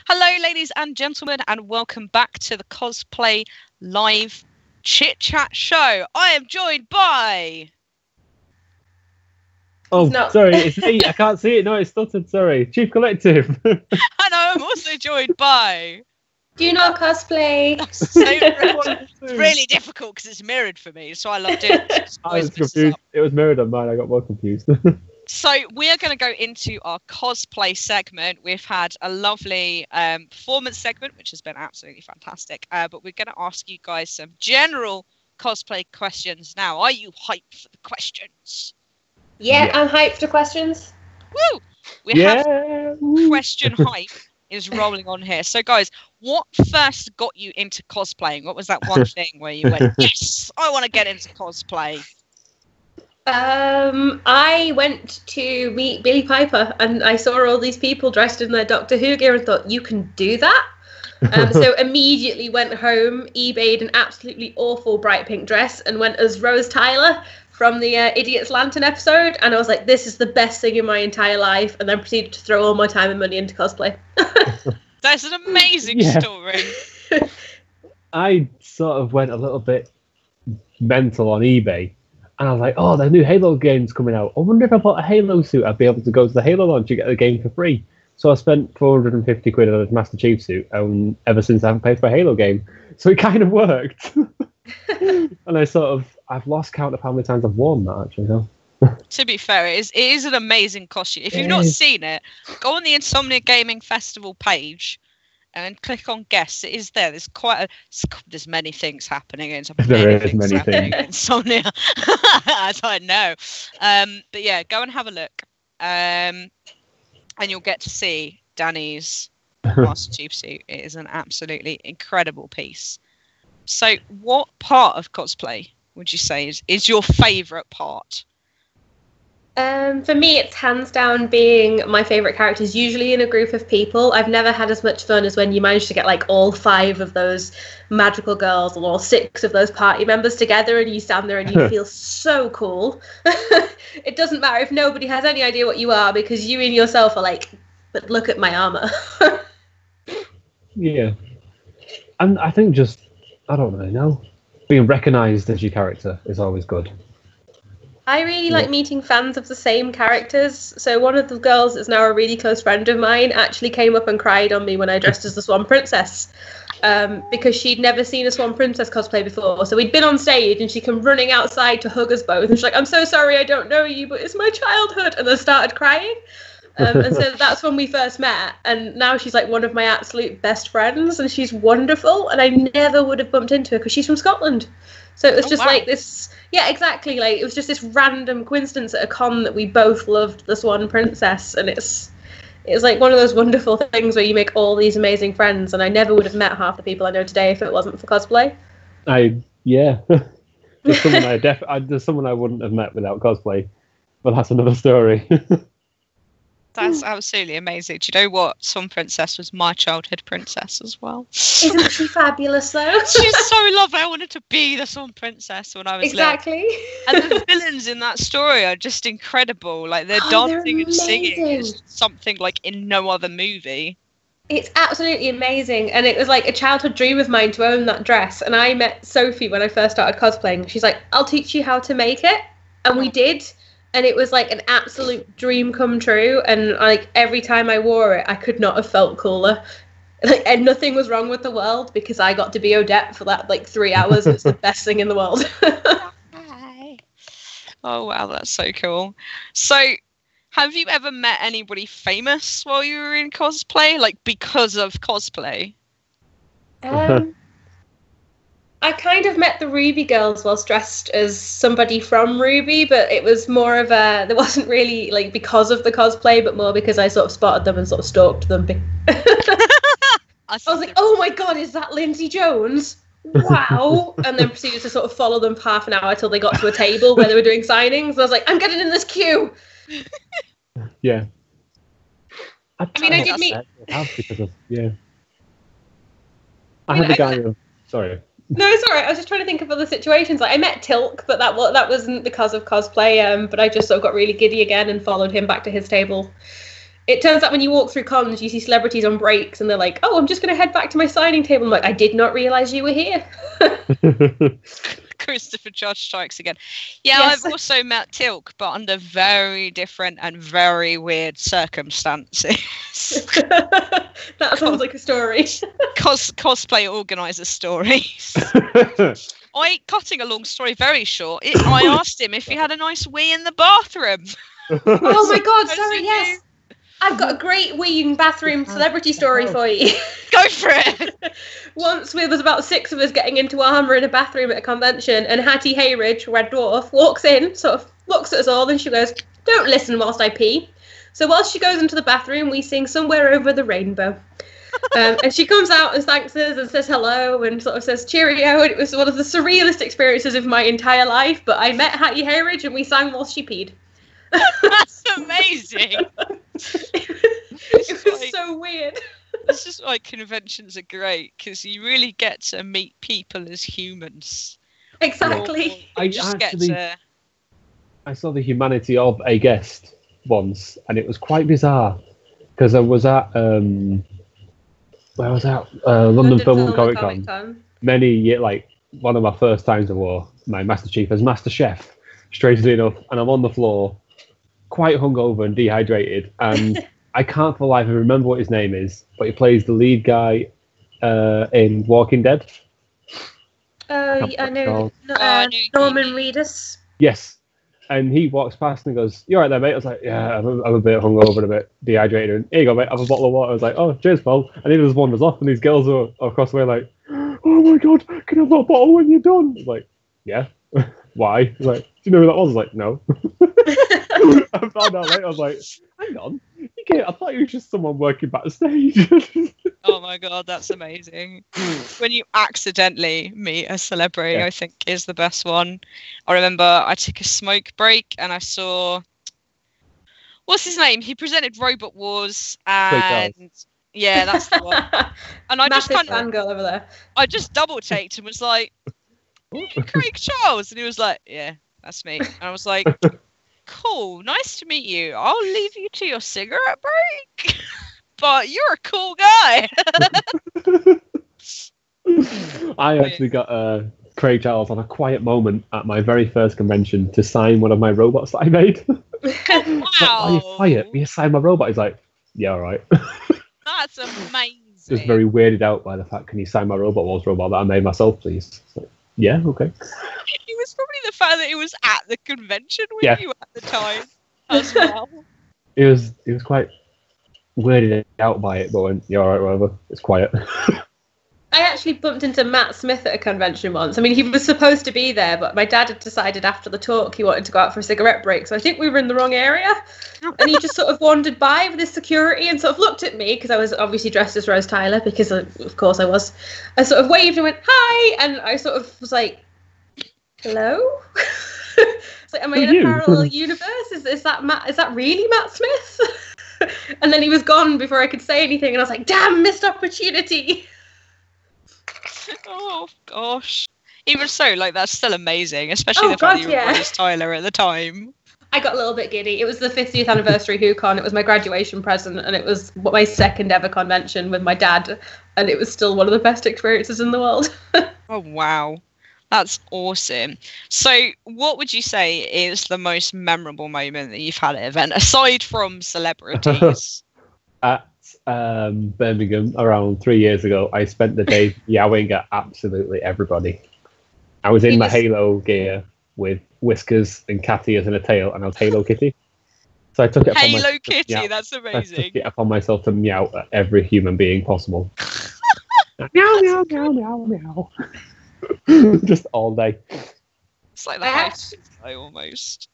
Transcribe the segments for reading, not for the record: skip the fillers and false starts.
Hello, ladies and gentlemen, and welcome back to the Cosplay Live Chit Chat Show. I am joined by... Oh, sorry, it's me. I can't see it. No, it's stuttered. Sorry. Chief Collective. And I'm also joined by... Dewnor Cosplay. It's really difficult because it's mirrored for me, so I love doing it. I was confused. It was mirrored on mine. I got more confused. So we are going to go into our cosplay segment. We've had a lovely performance segment, which has been absolutely fantastic. But we're going to ask you guys some general cosplay questions now. Are you hyped for the questions? Yeah, I'm hyped for questions. Woo! We have question hype is rolling on here. So guys, what first got you into cosplaying? What was that one thing where you went, yes, I want to get into cosplay? I went to meet Billie Piper and I saw all these people dressed in their Doctor Who gear and thought, you can do that? So immediately went home, eBayed an absolutely awful bright pink dress and went as Rose Tyler from the Idiot's Lantern episode. And I was like, this is the best thing in my entire life. And then proceeded to throw all my time and money into cosplay. That's an amazing story. I sort of went a little bit mental on eBay. And I was like, oh, the new Halo game's coming out. I wonder if I bought a Halo suit, I'd be able to go to the Halo launch and get the game for free. So I spent 450 quid on a Master Chief suit, and ever since I haven't paid for a Halo game. So it kind of worked. And I've lost count of how many times I've worn that, actually. Now. To be fair, it is an amazing costume. If you've not seen it, go on the Insomnia Gaming Festival page and click on guests. It is there. There's many things happening. There is many things. Insomnia, as I know. But yeah, go and have a look. And you'll get to see Danny's Master Chief suit. It is an absolutely incredible piece. So what part of cosplay would you say is your favourite part? For me, it's hands down being my favourite characters, usually in a group of people. I've never had as much fun as when you manage to get like all 5 of those magical girls or all 6 of those party members together and you stand there and you feel so cool. It doesn't matter if nobody has any idea what you are because you and yourself are like, but look at my armour. Yeah. And I think I don't really know. Being recognised as your character is always good. I really like meeting fans of the same characters. So one of the girls that's now a really close friend of mine actually came up and cried on me when I dressed as the Swan Princess. Because she'd never seen a Swan Princess cosplay before. So we'd been on stage and she came running outside to hug us both. And she's like, I'm so sorry, I don't know you, but it's my childhood. And then started crying. And so that's when we first met. And now she's like one of my absolute best friends. And she's wonderful. And I never would have bumped into her because she's from Scotland. So it was just like this... Yeah, exactly. Like it was just this random coincidence at a con that we both loved the Swan Princess, and it's like one of those wonderful things where you make all these amazing friends. And I never would have met half the people I know today if it wasn't for cosplay. There's someone I wouldn't have met without cosplay, but that's another story. That's absolutely amazing. Do you know what? Swan Princess was my childhood princess as well. Isn't she fabulous, though? She's so lovely. I wanted to be the Swan Princess when I was little. And the villains in that story are just incredible. Like, they're dancing and singing. It's something like in no other movie. It's absolutely amazing. And it was like a childhood dream of mine to own that dress. And I met Sophie when I first started cosplaying. She's like, I'll teach you how to make it. And we did. And it was like an absolute dream come true. And like every time I wore it, I could not have felt cooler. Like, and nothing was wrong with the world because I got to be Odette for that like 3 hours. It's the best thing in the world. Oh wow, that's so cool. So, have you ever met anybody famous while you were in cosplay? Like because of cosplay? I kind of met the Ruby girls whilst dressed as somebody from Ruby, but it was more of there wasn't really like because of the cosplay, but more because I sort of spotted them and sort of stalked them. I was like, oh my god, is that Lindsay Jones? Wow. And then proceeded to sort of follow them for half an hour till they got to a table where they were doing signings. And I was like, I'm getting in this queue. Yeah. I did meet... I had a guy who... Sorry. No, it's all right. I was just trying to think of other situations. Like I met Tilk, but that wasn't because of cosplay. But I just sort of got really giddy again and followed him back to his table. It turns out when you walk through cons, you see celebrities on breaks, and they're like, "Oh, I'm just going to head back to my signing table." I'm like, "I did not realise you were here." Christopher Judge strikes again. Yeah, Yes. I've also met Tilk, but under very different and very weird circumstances. That sounds like a story. Cosplay organizer stories. Cutting a long story very short, I asked him if he had a nice wee in the bathroom. Oh my god, As sorry, you yes. I've got a great weeing bathroom celebrity story for you. Go for it. Once there was about 6 of us getting into armour in a bathroom at a convention, and Hattie Hayridge, Red Dwarf, walks in, sort of looks at us all, and she goes, "Don't listen whilst I pee." So whilst she goes into the bathroom, we sing Somewhere Over the Rainbow. And she comes out and thanks us and says hello and sort of says cheerio. And it was one of the surrealist experiences of my entire life. But I met Hattie Hayridge and we sang whilst she peed. That's amazing. It was so weird. This is why conventions are great, because you really get to meet people as humans. Exactly. I saw the humanity of a guest once, and it was quite bizarre because I was at London Film and Comic Con. Many years, like one of my first times I wore my Master Chief as Master Chef, strangely enough, and I'm on the floor, quite hungover and dehydrated, and I can't for the life of me remember what his name is, but he plays the lead guy in Walking Dead. I know. Norman Reedus. Yes. And he walks past and goes, "You all right there, mate?" I was like, "Yeah, I'm a bit hungover and a bit dehydrated." And here you go, mate, have a bottle of water. I was like, "Oh, cheers, pal." And he just wanders off, and these girls are across the way like, "Oh my god, can I have that bottle when you're done?" I was like, "Yeah." Why? I was like, "Do you know who that was?" I was like, "No." I found out later, I was like, "Hang on, I thought you were just someone working backstage." Oh my god, that's amazing. When you accidentally meet a celebrity, I think is the best one. I remember I took a smoke break and I saw, what's his name? He presented Robot Wars, and yeah, that's the one. And I just kind of fangirl over there. I just double taked and was like, "Craig Charles," and he was like, "Yeah, that's me." And I was like, "Cool, nice to meet you. I'll leave you to your cigarette break." But you're a cool guy. I actually got Craig Charles on a quiet moment at my very first convention to sign one of my robots that I made. Wow. Like, "Why are you quiet? Will you sign my robot?" He's like, "Yeah, all right." That's amazing. Just very weirded out by the fact, "Can you sign my Robot Wars robot that I made myself, please?" Like, yeah, okay. It was probably the fact that it was at the convention with you at the time as well. It was quite weirded out by it, but went, "Yeah, all right, whatever. It's quiet." I actually bumped into Matt Smith at a convention once. I mean, he was supposed to be there, but my dad had decided after the talk he wanted to go out for a cigarette break, so I think we were in the wrong area. And he just sort of wandered by with his security and sort of looked at me, because I was obviously dressed as Rose Tyler, because of course I was. I sort of waved and went, "Hi!" And I sort of was like, "Hello?" It's like, am I in a parallel universe? Is that Matt? Is that really Matt Smith? And then he was gone before I could say anything, and I was like, "Damn, missed opportunity." Oh gosh. Even so, like, that's still amazing, especially the fact that you were Rose Tyler at the time. I got a little bit giddy. It was the 50th anniversary WhoCon. It was my graduation present, and it was my second ever convention with my dad, and it was still one of the best experiences in the world. Oh wow. That's awesome. So what would you say is the most memorable moment that you've had at an event, aside from celebrities? At Birmingham around 3 years ago, I spent the day yowing at absolutely everybody. I was in my Halo gear with whiskers and cat ears and a tail, and I was Halo Kitty. So I took it upon Halo Kitty, that's amazing. I took it upon myself to meow at every human being possible. Meow, meow, meow, meow, meow. Just all day. It's like the house almost.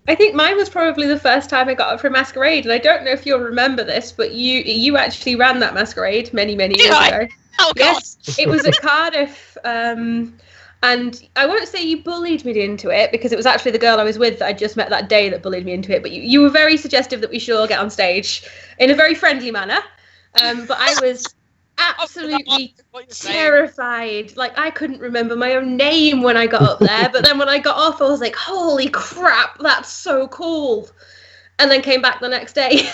I think mine was probably the first time I got up for a masquerade, and I don't know if you'll remember this, but you actually ran that masquerade many years ago. Oh, yes, it was at Cardiff, and I won't say you bullied me into it, because it was actually the girl I was with that I just met that day that bullied me into it. But you were very suggestive that we should all get on stage in a very friendly manner. But I was absolutely terrified. Like, I couldn't remember my own name when I got up there, but then when I got off I was like, holy crap, that's so cool. and then came back the next day.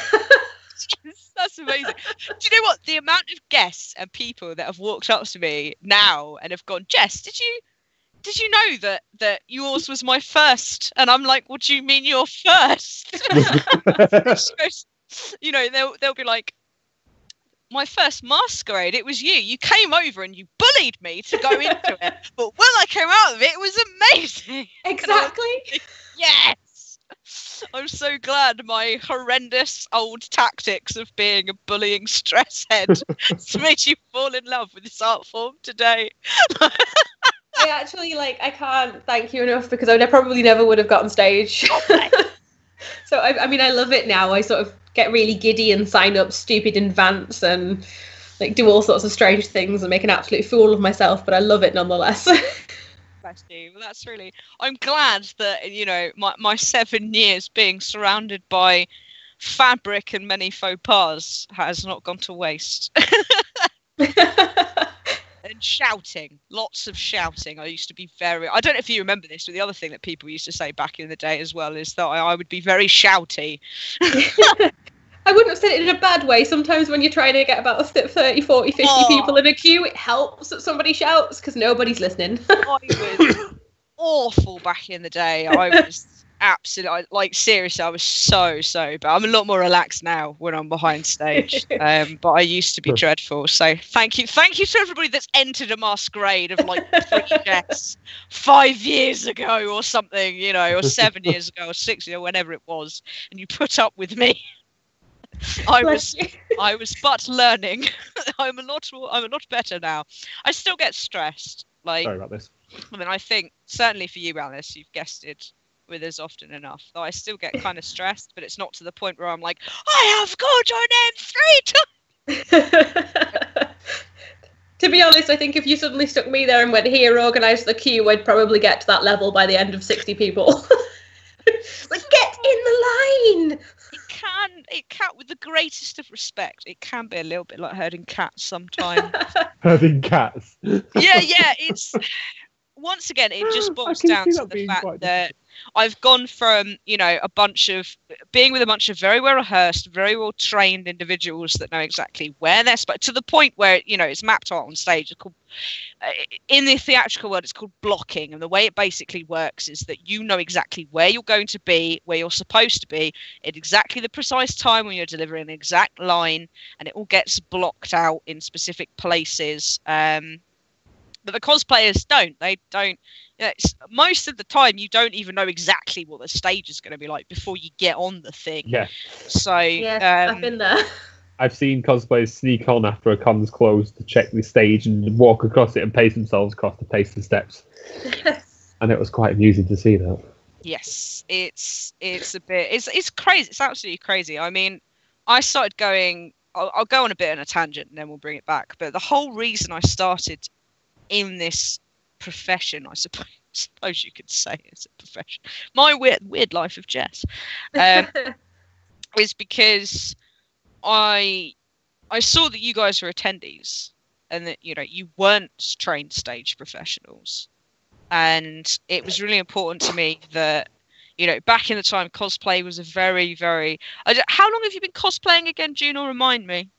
That's amazing. Do you know what? The amount of guests and people that have walked up to me now and have gone, Jess, did you know that yours was my first? And I'm like, what do you mean you're first? You know, they'll be like, my first masquerade, it was you. You came over and you bullied me to go into it. But when I came out of it, it was amazing. Exactly. Yes. I'm so glad my horrendous old tactics of being a bullying stress head has made you fall in love with this art form today. I actually, I can't thank you enough, because I probably never would have got on stage. So, I mean, I love it now. I sort of get really giddy and sign up stupid in advance and do all sorts of strange things and make an absolute fool of myself, but I love it nonetheless. Bless you. Well, that's really... I'm glad that, you know, my 7 years being surrounded by fabric and many faux pas has not gone to waste. And shouting, lots of shouting. I used to be very... I don't know if you remember this, but the other thing that people used to say back in the day as well is that I would be very shouty. I wouldn't have said it in a bad way. Sometimes when you're trying to get about 30, 40, 50 people in a queue, it helps that somebody shouts, because nobody's listening. I was awful back in the day. I was absolutely, seriously, I was so bad. I'm a lot more relaxed now when I'm behind stage, but I used to be dreadful. So thank you to everybody that's entered a masquerade of 3 Jess 5 years ago or something, you know, or 7 years ago or 6 years, whenever it was, and you put up with me. I was but learning. I'm a lot better now. I still get stressed. Sorry about this. I mean, I think certainly for you, Alice, you've guested with us often enough. Though I still get kind of stressed, but it's not to the point where I'm like, I have called your name 3 times. To be honest, I think if you suddenly stuck me there and went, here, organise the queue, I'd probably get to that level by the end of 60 people. Get in the line. It can, with the greatest of respect, it can be a little bit like herding cats sometimes. Herding cats? Yeah, it's... Once again, it just boils down to the fact that I've gone from, you know, being with a bunch of very well rehearsed, very well trained individuals that know exactly where they're supposed to the point where, you know, it's mapped out on stage. It's called, in the theatrical world, it's called blocking. And the way it basically works is that you know exactly where you're going to be, where you're supposed to be, at exactly the precise time when you're delivering an exact line, and it all gets blocked out in specific places. But the cosplayers don't. They don't. You know, most of the time, you don't even know exactly what the stage is going to be like before you get on the thing. Yeah. So yeah, I've been there. I've seen cosplayers sneak on after a con's closed to check the stage and walk across it and pace themselves across to pace the steps. And it was quite amusing to see that. Yes, it's a bit. It's crazy. It's absolutely crazy. I mean, I started going. I'll go on a bit on a tangent and then we'll bring it back. But the whole reason I started in this profession, I suppose you could say it's a profession, my weird life of Jess, is because I saw that you guys were attendees and that, you know, you weren't trained stage professionals, and it was really important to me that, you know, back in the time, cosplay was a very, very... How long have you been cosplaying again, Dewnor? Remind me.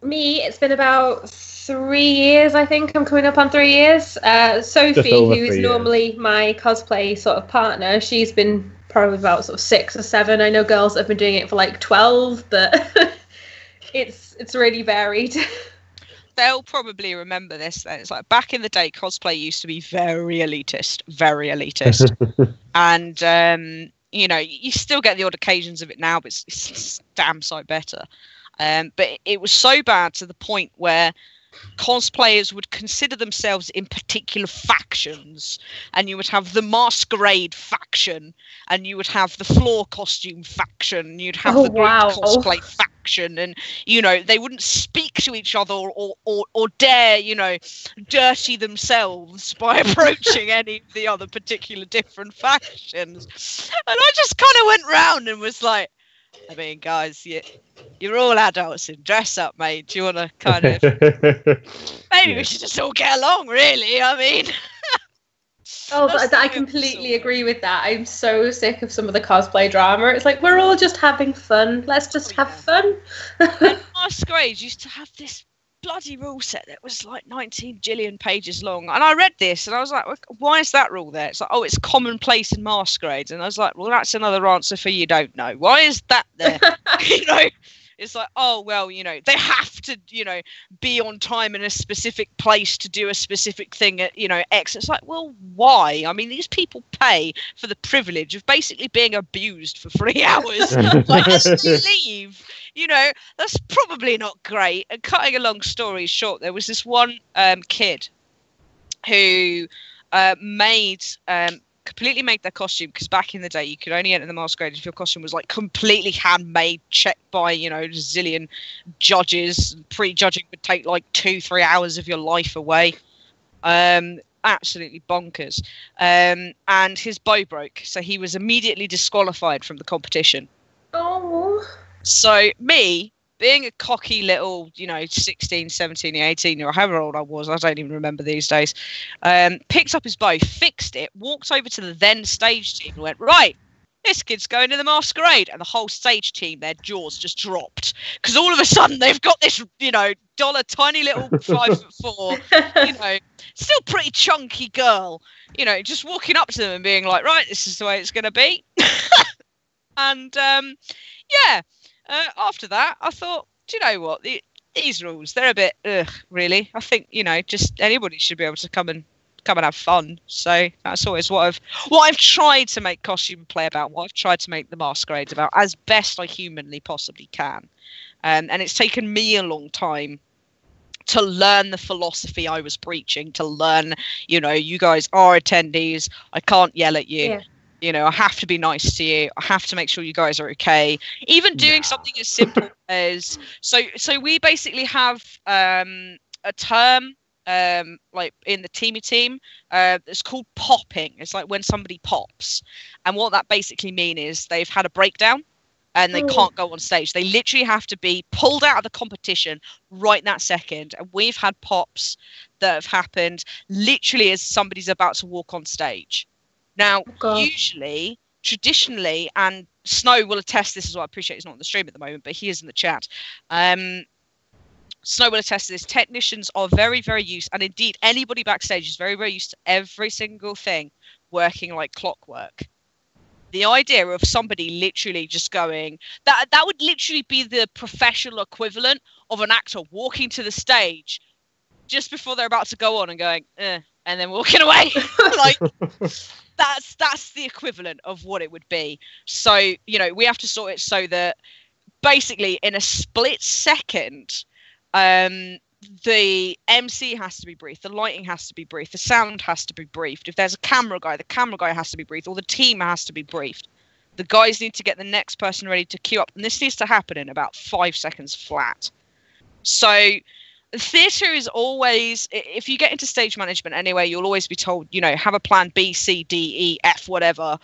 Me, it's been about 3 years, I think. I'm coming up on 3 years. Sophie, who is normally my cosplay sort of partner, she's been probably about sort of 6 or 7. I know girls that have been doing it for 12, but it's really varied. They'll probably remember this then. It's like back in the day, cosplay used to be very elitist. And, you know, you still get the odd occasions of it now, but it's damn sight better. But it was so bad to the point where cosplayers would consider themselves in particular factions, and you would have the masquerade faction, and you would have the floor costume faction, and you'd have the cosplay faction, and, you know, they wouldn't speak to each other or dare, you know, dirty themselves by approaching any of the other particular different factions. And I just kind of went round and was like, I mean, guys, you're all adults and dress up, mate. Do you want to kind of... Maybe we should just all get along, really. I mean... Oh, but I completely agree with that. I'm so sick of some of the cosplay drama. It's like, we're all just having fun. Let's just have fun. And Masquerade used to have this bloody rule set that was like 19 jillion pages long. And I read this and I was like, why is that rule there? It's like, oh, it's commonplace in Masquerades. And I was like, well, that's another answer for you don't know. Why is that there? You know? It's like, oh, well, you know, they have to, you know, be on time in a specific place to do a specific thing at, you know, X. It's like, well, why? I mean, these people pay for the privilege of basically being abused for 3 hours. Like, and you leave. You know, that's probably not great. And cutting a long story short, there was this one kid who completely made their costume, because back in the day you could only enter the Masquerade if your costume was like completely handmade, checked by, you know, a zillion judges. Pre-judging would take like 2-3 hours of your life away. Absolutely bonkers. And his bow broke, so he was immediately disqualified from the competition. Oh. So me, being a cocky little, you know, 16, 17, 18, or however old I was, I don't even remember these days, picked up his bow, fixed it, walked over to the then stage team and went, right, this kid's going to the Masquerade. And the whole stage team, their jaws just dropped. Because all of a sudden they've got this, you know, tiny little 5'4", you know, still pretty chunky girl, you know, just walking up to them and being like, right, this is the way it's going to be. And, yeah. After that, I thought, do you know what? These rules, they're a bit, really. I think, you know, just anybody should be able to come and have fun. So that's always what I've tried to make Costume Play about, what I've tried to make the Masquerades about, as best I humanly possibly can. And it's taken me a long time to learn the philosophy I was preaching, to learn, you know, you guys are attendees. I can't yell at you. Yeah. You know, I have to be nice to you. I have to make sure you guys are okay. Even doing something as simple as so we basically have a term like in the team. It's called popping. It's like when somebody pops, and what that basically means is they've had a breakdown and they can't go on stage. They literally have to be pulled out of the competition right that second. And we've had pops that have happened literally as somebody's about to walk on stage. Now, usually, traditionally, and Snow will attest this as well. I appreciate he's not on the stream at the moment, but he is in the chat. Snow will attest to this. Technicians are very, very used, and indeed, anybody backstage is very, very used to every single thing working like clockwork. The idea of somebody literally just going, that would literally be the professional equivalent of an actor walking to the stage just before they're about to go on and going, and then walking away. Like, that's the equivalent of what it would be. So, you know, we have to sort it so that basically in a split second, the MC has to be briefed, the lighting has to be briefed, the sound has to be briefed. If there's a camera guy, the camera guy has to be briefed, or the team has to be briefed. The guys need to get the next person ready to queue up, and this needs to happen in about 5 seconds flat. So theatre is always, if you get into stage management anyway, you'll always be told, you know, have a plan B, C, D, E, F, whatever.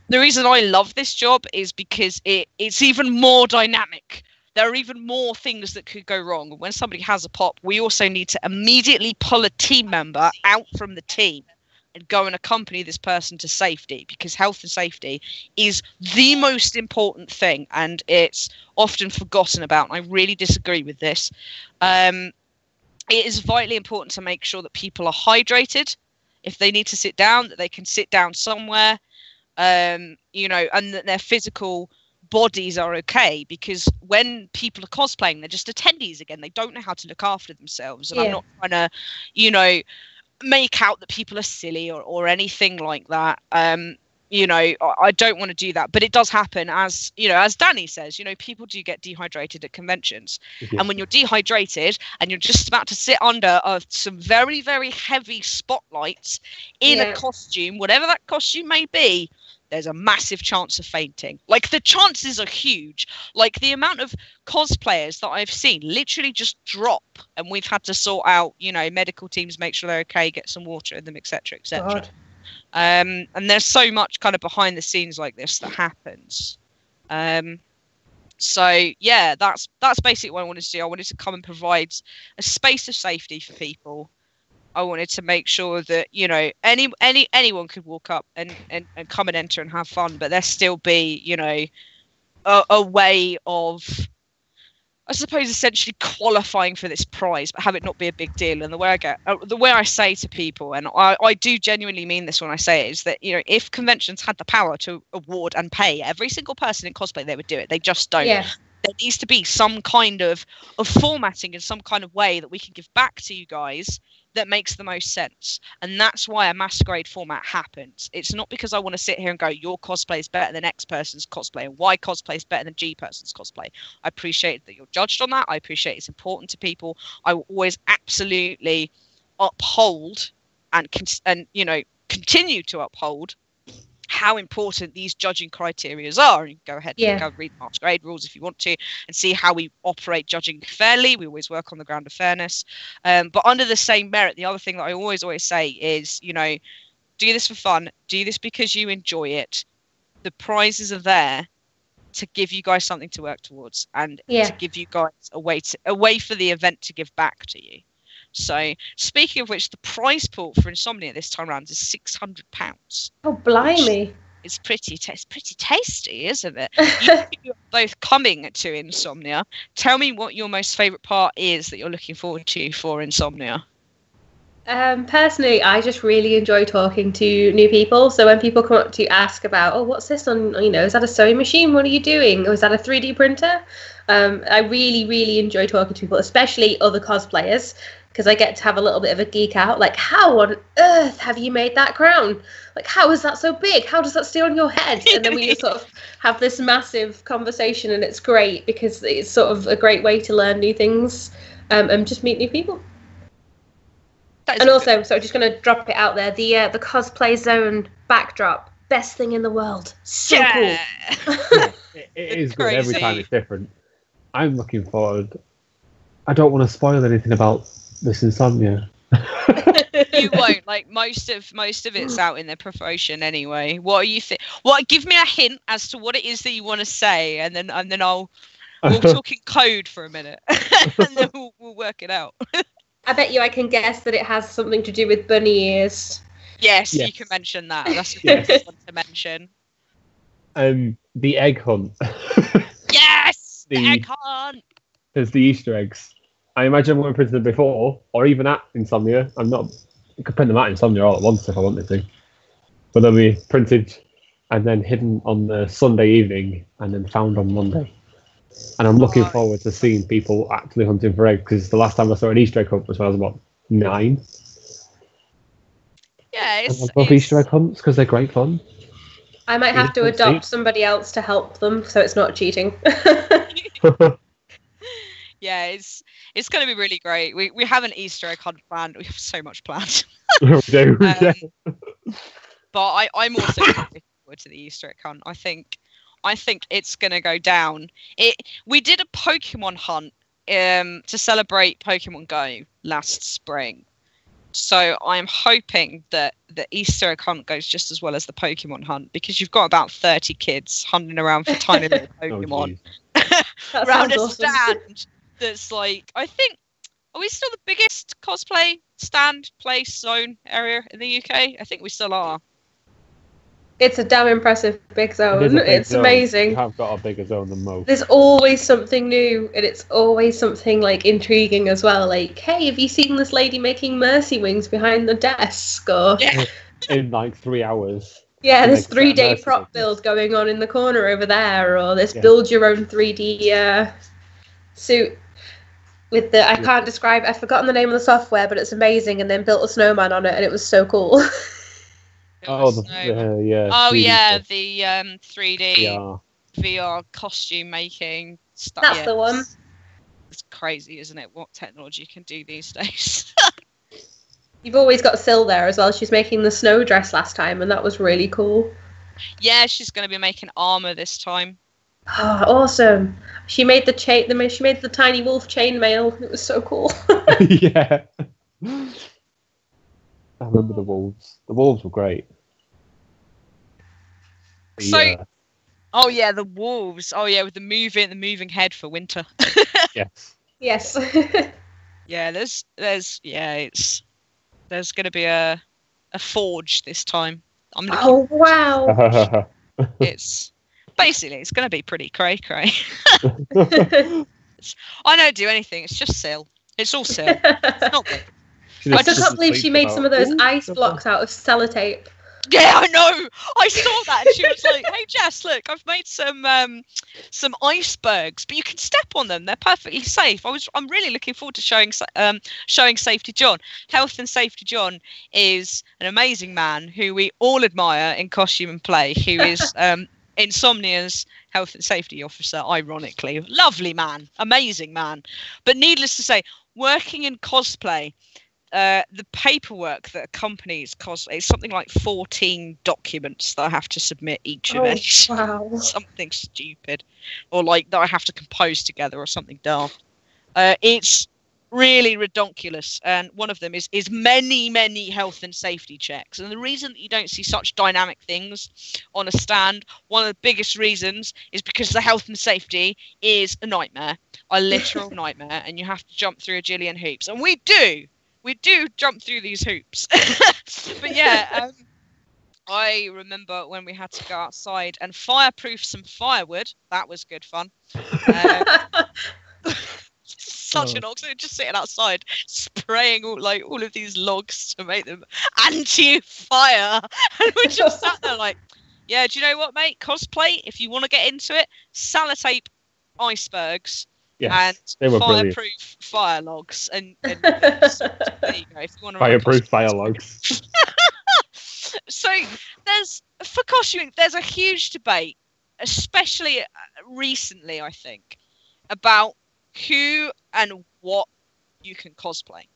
The reason I love this job is because it's even more dynamic. There are even more things that could go wrong. When somebody has a pop, we also need to immediately pull a team member out from the team and go and accompany this person to safety, because health and safety is the most important thing, and it's often forgotten about. I really disagree with this. It is vitally important to make sure that people are hydrated. If they need to sit down, that they can sit down somewhere, you know, and that their physical bodies are okay, because when people are cosplaying, they're just attendees again. They don't know how to look after themselves. And I'm not trying to, you know, make out that people are silly or anything like that. You know, I don't want to do that, but it does happen. As you know, as Danny says, you know, people do get dehydrated at conventions. And when you're dehydrated and you're just about to sit under some very, very heavy spotlights in a costume, whatever that costume may be, there's a massive chance of fainting. Like, the chances are huge. Like, the amount of cosplayers that I've seen literally just drop, and we've had to sort out, you know, medical teams, make sure they're okay, get some water in them, etc., etc. And there's so much kind of behind the scenes like this that happens. So yeah, that's basically what I wanted to do. I wanted to come and provide a space of safety for people, I wanted to make sure that, you know, anyone could walk up and come and enter and have fun, but there still be, you know, a way of, I suppose, essentially qualifying for this prize, but have it not be a big deal. And the way I say to people, and I do genuinely mean this when I say it, is that, you know, if conventions had the power to award and pay every single person in cosplay, they would do it. They just don't. Yeah. There needs to be some kind of formatting in some kind of way that we can give back to you guys that makes the most sense. And that's why a masquerade format happens. It's not because I want to sit here and go, your cosplay is better than X person's cosplay, and Y cosplay is better than G person's cosplay. I appreciate that you're judged on that. I appreciate it's important to people. I will always absolutely uphold and you know, continue to uphold how important these judging criterias are. And you can go ahead and go read masquerade rules if you want to, and see how we operate judging fairly. We always work on the ground of fairness, but under the same merit. The other thing that I always say is, you know, do this for fun, do this because you enjoy it. The prizes are there to give you guys something to work towards, and to give you guys a way for the event to give back to you. So, speaking of which, the prize pool for Insomnia this time around is £600. Oh, blimey! It's pretty tasty, isn't it? You're both coming to Insomnia. Tell me what your most favourite part is that you're looking forward to for Insomnia. Personally, I just really enjoy talking to new people. So when people come up to ask about, oh, what's this on? You know, is that a sewing machine? What are you doing? Or is that a 3D printer? I really, really enjoy talking to people, especially other cosplayers, because I get to have a little bit of a geek out. Like, how on earth have you made that crown? Like, how is that so big? How does that stay on your head? And then we just sort of have this massive conversation, and it's great because it's sort of a great way to learn new things and just meet new people. And also, so I'm just going to drop it out there, the cosplay zone backdrop, best thing in the world. So cool. It is good. Every time it's different. I'm looking forward. I don't want to spoil anything about this Insomnia. You won't. Like, most of it's out in the promotion anyway. What are you think? What? Give me a hint as to what it is that you want to say, and then we'll talk in code for a minute, and then we'll work it out. I bet you I can guess that it has something to do with bunny ears. Yes. You can mention that. That's the best one to mention. The egg hunt. Yes, the egg hunt. There's the Easter eggs. I imagine when we printed them before, or even at Insomnia. I could print them at Insomnia all at once if I wanted to. But they'll be printed and then hidden on the Sunday evening and then found on Monday. And I'm looking forward to seeing people actually hunting for eggs, because the last time I saw an Easter egg hunt was when I was about 9. Yeah, I love Easter egg hunts because they're great fun. I might have to adopt somebody else to help them, so it's not cheating. Yeah, it's going to be really great. We have an Easter egg hunt planned. We have so much planned. We do, But I'm also looking forward to the Easter egg hunt. I think it's going to go down. We did a Pokemon hunt to celebrate Pokemon Go last spring. So I'm hoping that the Easter egg hunt goes just as well as the Pokemon hunt, because you've got about 30 kids hunting around for tiny little Pokemon around a stand that's like, I think, are we still the biggest cosplay stand, place, zone area in the UK? I think we still are. It's a damn impressive big zone. It's amazing. You have got a bigger zone than most. There's always something new, and it's always something like intriguing as well. Like, hey, have you seen this lady making mercy wings behind the desk? Or in like 3 hours. Yeah, this 3-day prop build going on in the corner over there, or this build your own 3D suit with the I can't describe. I've forgotten the name of the software, but it's amazing. And then built a snowman on it, and it was so cool. The 3D VR costume making stuff. That's the one. It's crazy, isn't it? What technology can do these days. You've always got Syl there as well. She's making the snow dress last time, and that was really cool. Yeah, she's going to be making armor this time. Oh, awesome! She made the She made the tiny wolf chainmail. It was so cool. Yeah. I remember the wolves. The wolves were great. The wolves. Oh yeah, with the moving head for winter. Yes. Yes. Yeah, there's there's going to be a forge this time. I'm looking. Oh wow! It's going to be pretty cray. I don't do anything. It's just Sil. It's all Sil. It's not good. I still can't believe she made some of those ice blocks out of sellotape. Yeah, I know. I saw that, and she was like, "Hey, Jess, look, I've made some icebergs, but you can step on them. They're perfectly safe." I'm really looking forward to showing Safety John. Health and Safety John is an amazing man who we all admire in costume and play. Who is Insomnia's health and safety officer, ironically. Lovely man, amazing man. But needless to say, working in cosplay. The paperwork that accompanies cosplay is something like 14 documents that I have to submit each event. Wow. Something stupid. Or like that I have to compose together or something daft. It's really redonkulous. And one of them is many health and safety checks. And the reason that you don't see such dynamic things on a stand, one of the biggest reasons is because the health and safety is a nightmare. A literal nightmare. And you have to jump through a jillion hoops. And we do jump through these hoops. But yeah, I remember when we had to go outside and fireproof some firewood. That was good fun. Such an oxygen, just sitting outside spraying all of these logs to make them anti-fire. And we just sat there like, yeah, do you know what, mate? Cosplay, if you want to get into it, sellotape icebergs. Yes, and fireproof brilliant. fire logs, and there you go. If you want to fireproof fire logs. So for costuming, there's a huge debate, especially recently, I think, about who and what you can cosplay.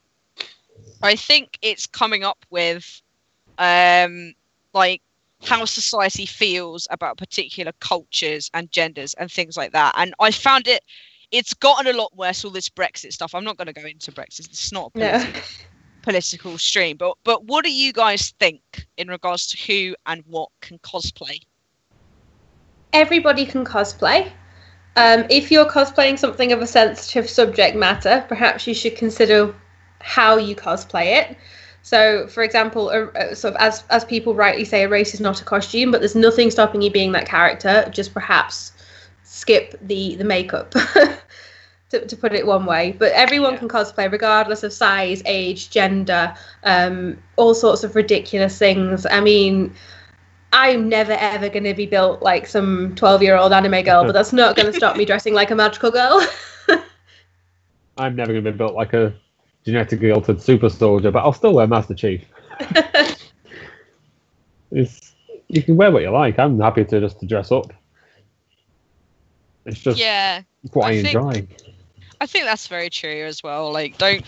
I think it's coming up with like how society feels about particular cultures and genders and things like that. And I found it's gotten a lot worse, all this Brexit stuff. I'm not going to go into Brexit. It's not a political stream. But what do you guys think in regards to who and what can cosplay? Everybody can cosplay. If you're cosplaying something of a sensitive subject matter, perhaps you should consider how you cosplay it. So, for example, sort of as people rightly say, a race is not a costume, but there's nothing stopping you being that character. Just perhaps skip the makeup, to put it one way. But everyone can cosplay, regardless of size, age, gender, all sorts of ridiculous things. I mean, I'm never ever going to be built like some 12-year-old anime girl, but that's not going to stop me dressing like a magical girl. I'm never going to be built like a genetically altered super soldier, but I'll still wear Master Chief. You can wear what you like. I'm happy to just dress up. It's just what I enjoy. I think that's very true as well. Like, don't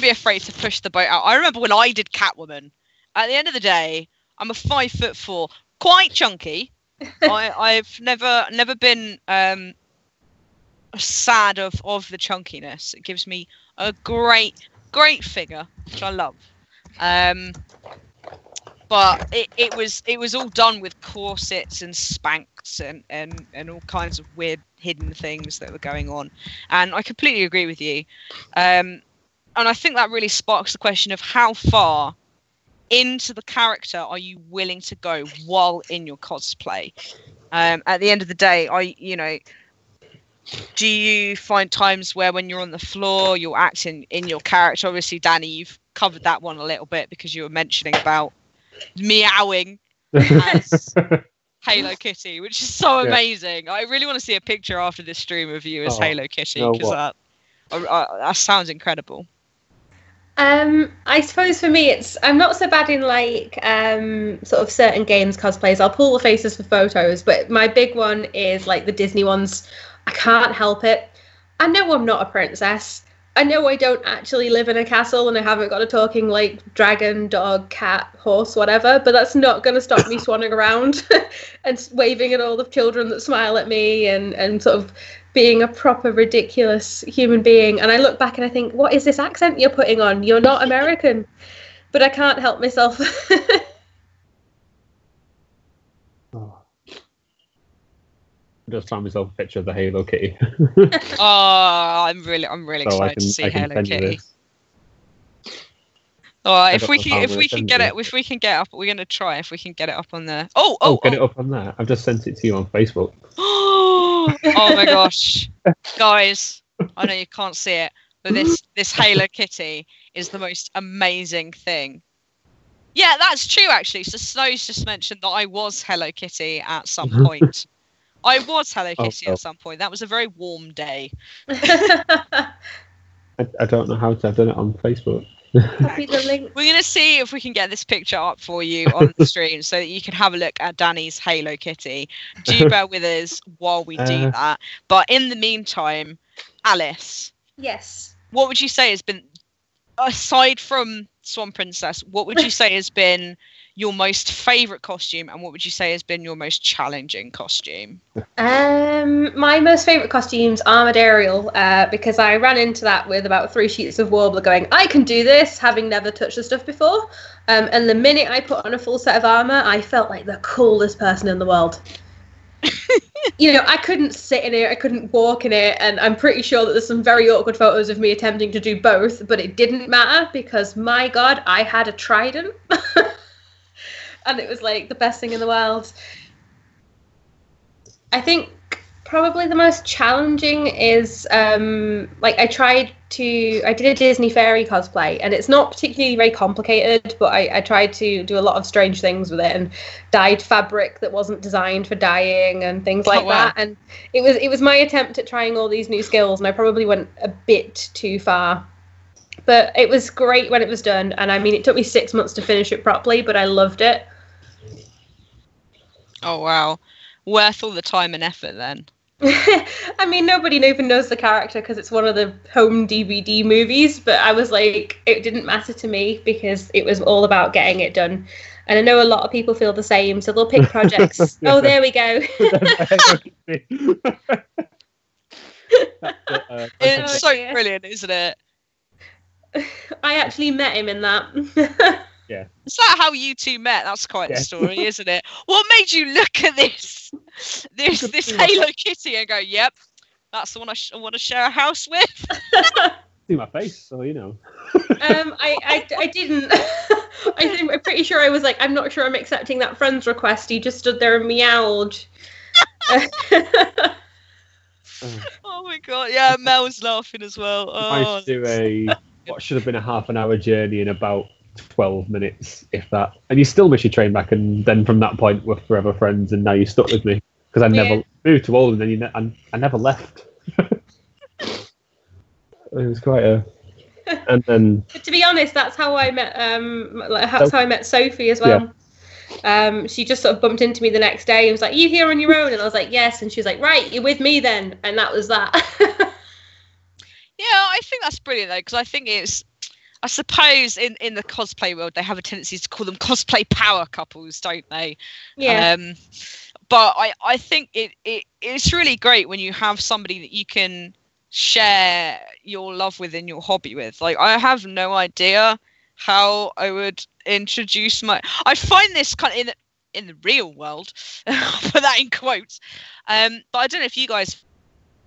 be afraid to push the boat out. I remember when I did Catwoman. At the end of the day, I'm a 5'4", quite chunky. I've never been sad of the chunkiness. It gives me a great figure, which I love. But it was all done with corsets and Spanx and all kinds of weird hidden things that were going on. And I completely agree with you. And I think that really sparks the question of how far into the character are you willing to go while in your cosplay? At the end of the day, do you find times where when you're on the floor, you're acting in your character? Obviously, Danny, you've covered that one a little bit because you were mentioning about meowing as Halo Kitty, which is so amazing. I really want to see a picture after this stream of you as Halo Kitty, because that sounds incredible. I suppose for me, I'm not so bad in like sort of certain games cosplays. I'll pull the faces for photos, but my big one is like the Disney ones. I can't help it. I know I'm not a princess. I know I don't actually live in a castle and I haven't got a talking like dragon, dog, cat, horse, whatever, but that's not going to stop me swanning around and waving at all the children that smile at me and sort of being a proper ridiculous human being. And I look back and I think, what is this accent you're putting on? You're not American. But I can't help myself. I just found myself a picture of the Halo Kitty. I'm really excited to see Halo Kitty. All right, I if don't we know can, how I'm if gonna we can send get it. it, if we can get up, we're gonna try. If we can get it up on there. Get it up on there. I've just sent it to you on Facebook. Oh my gosh, guys! I know you can't see it, but this Halo Kitty is the most amazing thing. Yeah, that's true actually. So Snow's just mentioned that I was Hello Kitty at some point. I was Hello Kitty at some point. That was a very warm day. I don't know how to have done it on Facebook. Copy the link. We're gonna see if we can get this picture up for you on the stream so that you can have a look at Danny's Halo Kitty. Do bear with us while we do that. But in the meantime, Alice. Yes. What would you say has been, aside from Swan Princess, what would you say has been your most favourite costume, and what would you say has been your most challenging costume? My most favourite costume's Armoured Ariel, because I ran into that with about 3 sheets of Warbler going, I can do this, having never touched the stuff before. And the minute I put on a full set of armour, I felt like the coolest person in the world. You know, I couldn't sit in it, I couldn't walk in it, and I'm pretty sure that there's some very awkward photos of me attempting to do both, but it didn't matter because, my God, I had a trident. And it was like the best thing in the world. I think probably the most challenging is like I did a Disney fairy cosplay, and it's not particularly very complicated, but I tried to do a lot of strange things with it and dyed fabric that wasn't designed for dyeing and things like that. And it was my attempt at trying all these new skills, and I probably went a bit too far. But it was great when it was done, and I mean it took me 6 months to finish it properly, but I loved it. Oh wow, worth all the time and effort then. I mean, nobody even knows the character because it's one of the home DVD movies, but I was like, it didn't matter to me because it was all about getting it done. And I know a lot of people feel the same, so they'll pick projects. Oh, there we go. It's so brilliant, isn't it? I actually met him in that. Yeah. Is that how you two met? That's quite a story, isn't it? What made you look at this Halo Kitty and go, yep, that's the one I want to share a house with? See my face, so you know. I didn't. I'm pretty sure I was like, I'm not sure I'm accepting that friend's request. He just stood there and meowed. Oh my God, yeah, Mel was laughing as well. I used to do what should have been a half-an-hour journey in about 12 minutes, if that. And you still miss your train back, and then from that point we're forever friends, and now you're stuck with me because I never moved to Oldham, and then I never left. It was quite a. And then. But to be honest, that's how I met. That's how I met Sophie as well. Yeah. She just sort of bumped into me the next day and was like, "Are you here on your own?" And I was like, "Yes." And she was like, "Right, you're with me then." And that was that. Yeah, I think that's brilliant though, because I think it's. I suppose in the cosplay world, they have a tendency to call them cosplay power couples, don't they? Yeah. But I think it's really great when you have somebody that you can share your love with and your hobby with. Like, I have no idea how I would introduce I find this kind of in the real world, I'll put that in quotes. But I don't know if you guys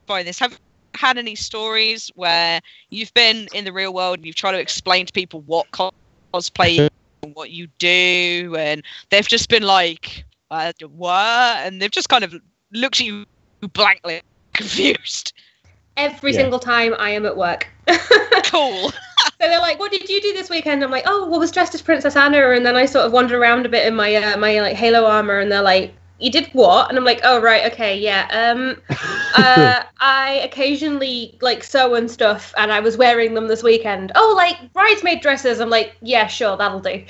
find this. Have had any stories where you've been in the real world and you've tried to explain to people what cosplay is and what you do, and they've just been like, what? And they've just kind of looked at you blankly, confused. Every single time I am at work. Cool. So they're like, "What did you do this weekend?" I'm like, "Oh, well, I was dressed as Princess Anna," and then I sort of wander around a bit in my my like Halo armor, and they're like, "You did what?" And I'm like, "Oh, right, okay, yeah. I occasionally like sew and stuff, and I was wearing them this weekend." "Oh, like bridesmaid dresses?" I'm like, "Yeah, sure, that'll do."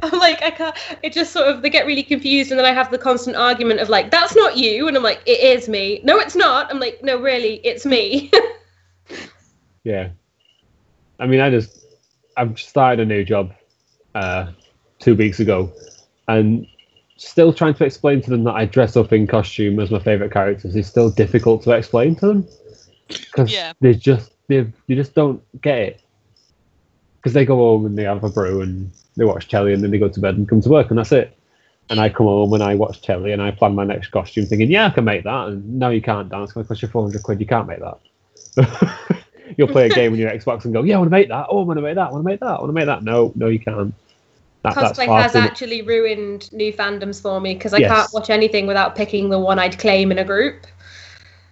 I'm like, I can't. It just sort of, they get really confused, and then I have the constant argument of like, "That's not you," and I'm like, "It is me." "No, it's not." I'm like, "No, really, it's me." Yeah. I mean, I've started a new job 2 weeks ago, and still trying to explain to them that I dress up in costume as my favourite characters is still difficult to explain to them because they just don't get it, because they go home and they have a brew and they watch telly and then they go to bed and come to work and that's it. And I come home and I watch telly and I plan my next costume thinking, yeah, I can make that, and no, you can't, Dan, it's going to cost you £400, you can't make that. You'll play a game on your Xbox and go, yeah, I want to make that. Oh, I want to make that. I want to make that. I want to make that. No, you can't. Cosplay has actually ruined new fandoms for me because I can't watch anything without picking the one I'd claim in a group.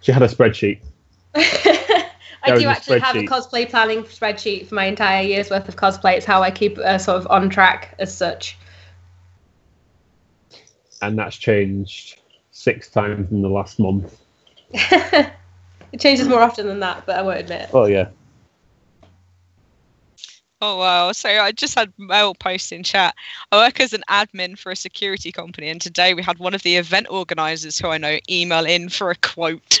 She had a spreadsheet. I do actually have a cosplay planning spreadsheet for my entire year's worth of cosplay. It's how I keep sort of on track as such. And that's changed 6 times in the last month. It changes more often than that, but I won't admit it. Oh, yeah. Oh, wow. So I just had Mel post in chat. I work as an admin for a security company, and today we had one of the event organisers who I know email in for a quote.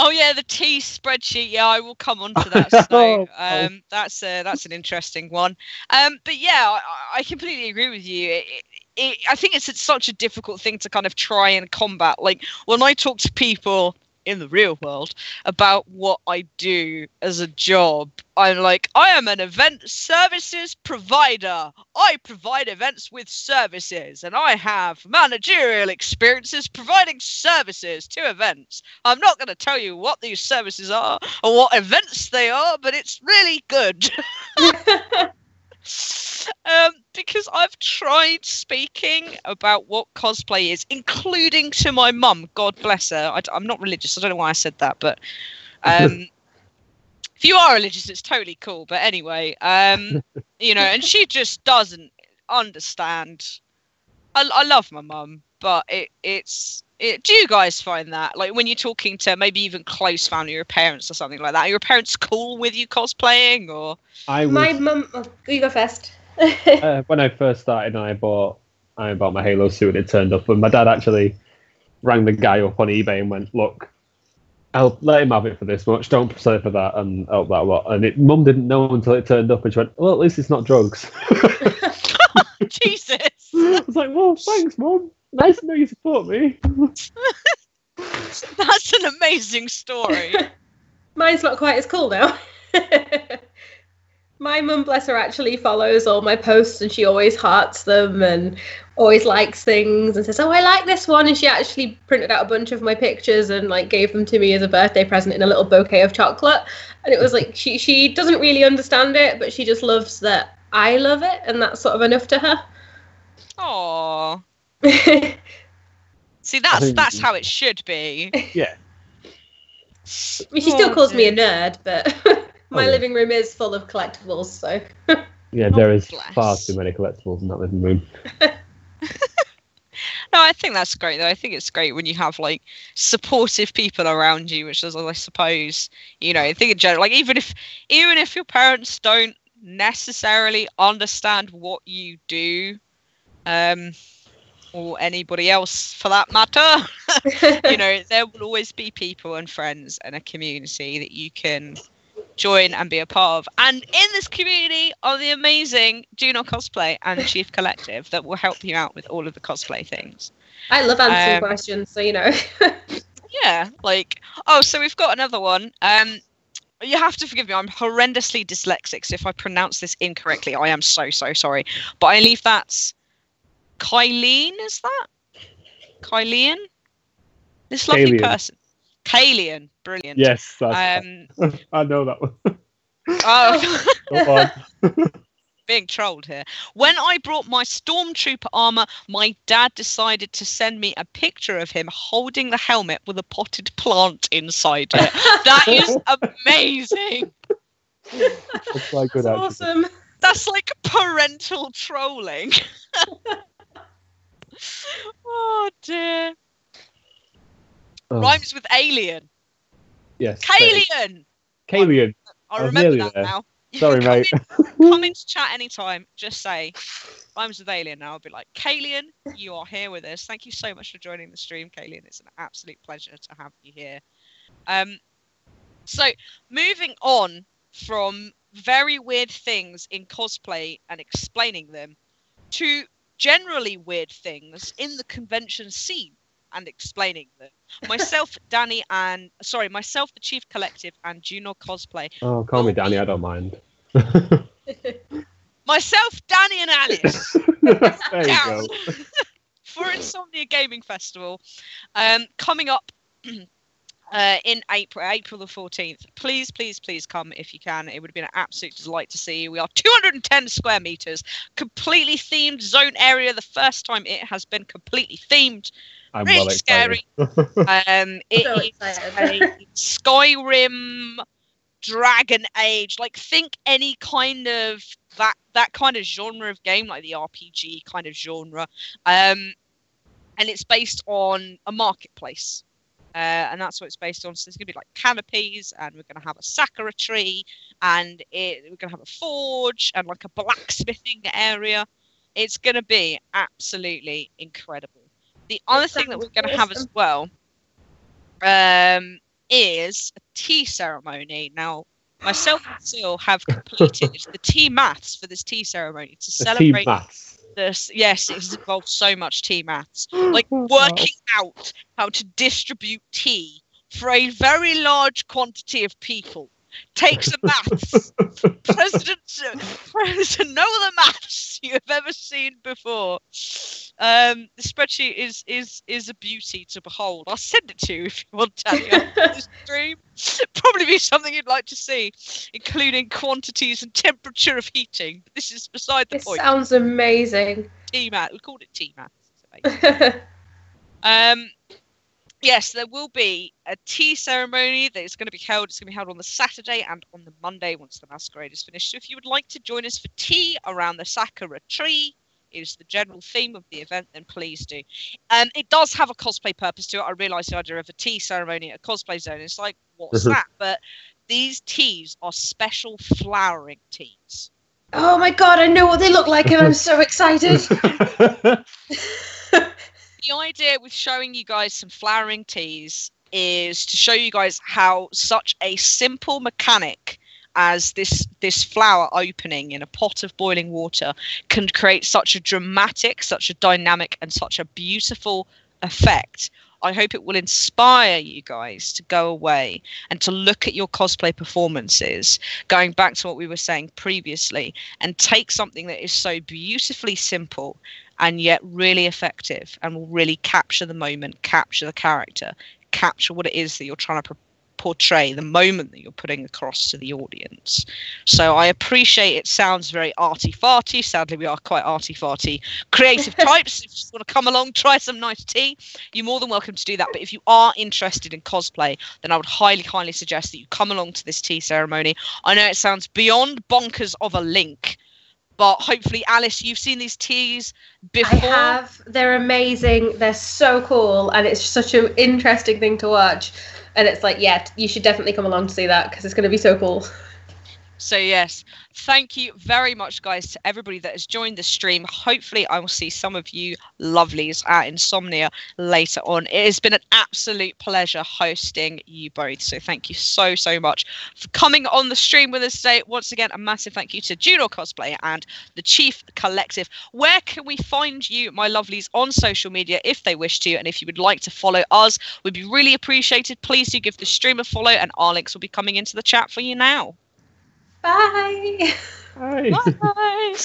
Oh, yeah, the T spreadsheet. Yeah, I will come on to that. So that's an interesting one. But yeah, I completely agree with you. I think it's such a difficult thing to kind of try and combat. Like, when I talk to people in the real world about what I do as a job, I'm like, I am an event services provider. I provide events with services, and I have managerial experiences providing services to events. I'm not going to tell you what these services are or what events they are, but it's really good. Because I've tried speaking about what cosplay is, including to my mum. God bless her. I'm not religious. I don't know why I said that, but if you are religious, it's totally cool. But anyway, you know, and she just doesn't understand. I love my mum, but do you guys find that, like, when you're talking to maybe even close family, your parents or something like that, are your parents cool with you cosplaying? Or my mum, you go first. When I first started, I bought my Halo suit, and it turned up, and my dad actually rang the guy up on eBay and went, look, I'll let him have it for this much, don't say for that, and help that lot. And Mum didn't know until it turned up, and she went, well, at least it's not drugs. Jesus. I was like, well, thanks, Mum. Nice to know you support me. That's an amazing story. Mine's not quite as cool now. My mum, bless her, actually follows all my posts, and she always hearts them and always likes things and says, oh, I like this one. And she actually printed out a bunch of my pictures and like gave them to me as a birthday present in a little bouquet of chocolate. And it was like, she doesn't really understand it, but she just loves that I love it, and that's sort of enough to her. Aww. See, that's how it should be. Yeah. I mean, she still calls me a nerd, but my living room is full of collectibles, so. Yeah, there is far too many collectibles in that living room. No, I think that's great, though. I think it's great when you have, like, supportive people around you, which is, I suppose, you know, I think in general, like, even if your parents don't necessarily understand what you do, or anybody else for that matter, you know, there will always be people and friends and a community that you can join and be a part of. And in this community are the amazing Dewnor Cosplay and Chief Collective that will help you out with all of the cosplay things. I love answering questions, so you know. Yeah, like, oh, so we've got another one. You have to forgive me, I'm horrendously dyslexic, so if I pronounce this incorrectly, I am so sorry. But I believe that's Kylene, is that? Kylene? This lovely person. Kalian, brilliant. Yes, I know that one. Oh, Go on. Being trolled here. When I brought my stormtrooper armor, my dad decided to send me a picture of him holding the helmet with a potted plant inside it. That is amazing. That's quite good, That's awesome. That's like parental trolling. Oh dear. Oh. Rhymes with alien. Yes. Kalian. Kalian. I remember that now. Sorry, mate. Come into chat anytime. Just say rhymes with alien. Now I'll be like, Kalian, you are here with us. Thank you so much for joining the stream, Kalian. It's an absolute pleasure to have you here. So moving on from very weird things in cosplay and explaining them to generally weird things in the convention scene and explaining them. Myself, the Chief Collective, and Dewnor Cosplay. Oh, call me Danny, I don't mind. Myself, Danny, and Alice. There you go. For Insomnia Gaming Festival. Coming up in April the 14th. Please, please, please come if you can. It would have been an absolute delight to see you. We are 210 square meters, completely themed zone area. The first time it has been completely themed. I'm really well scary. It is a Skyrim, Dragon Age. Like, think any kind of that kind of genre of game, like the RPG kind of genre. And it's based on a marketplace. And that's what it's based on. So there's going to be like canopies, and we're going to have a sakura tree, and we're going to have a forge and like a blacksmithing area. It's going to be absolutely incredible. The other thing that we're going to have as well is a tea ceremony. Now, myself and Sil have completed the tea maths for this tea ceremony to celebrate this. Yes, it involves so much tea maths, like working out how to distribute tea for a very large quantity of people. Takes a maths. President, no other maths you have ever seen before. The spreadsheet is a beauty to behold. I'll send it to you if you want to have this stream. Probably be something you'd like to see, including quantities and temperature of heating. But this is beside the point. It sounds amazing. Tea math. We called it tea maths. Yes, there will be a tea ceremony that is going to be held. It's going to be held on the Saturday and on the Monday once the masquerade is finished. So if you would like to join us for tea around the sakura tree, is the general theme of the event, then please do. It does have a cosplay purpose to it. I realise the idea of a tea ceremony at a cosplay zone. It's like, what's that? But these teas are special flowering teas. Oh my god, I know what they look like and I'm so excited. The idea with showing you guys some flowering teas is to show you guys how such a simple mechanic as this flower opening in a pot of boiling water can create such a dramatic, such a dynamic, and such a beautiful effect. I hope it will inspire you guys to go away and to look at your cosplay performances, going back to what we were saying previously, and take something that is so beautifully simple and yet really effective and will really capture the moment, capture the character, capture what it is that you're trying to portray, the moment that you're putting across to the audience. So I appreciate it sounds very arty-farty. Sadly, we are quite arty-farty creative types. If you just want to come along, try some nice tea, you're more than welcome to do that. But if you are interested in cosplay, then I would highly, highly suggest that you come along to this tea ceremony. I know it sounds beyond bonkers of a link, but hopefully, Alice, you've seen these teas before. I have. They're amazing. They're so cool. And it's such an interesting thing to watch. And it's like, yeah, you should definitely come along to see that because it's going to be so cool. So, yes, thank you very much, guys, to everybody that has joined the stream. Hopefully, I will see some of you lovelies at Insomnia later on. It has been an absolute pleasure hosting you both. So thank you so, so much for coming on the stream with us today. Once again, a massive thank you to Dewnor Cosplay and the Chief Collective. Where can we find you, my lovelies, on social media if they wish to? And if you would like to follow us, we'd be really appreciated. Please do give the stream a follow, and our links will be coming into the chat for you now. Bye. Bye. Bye.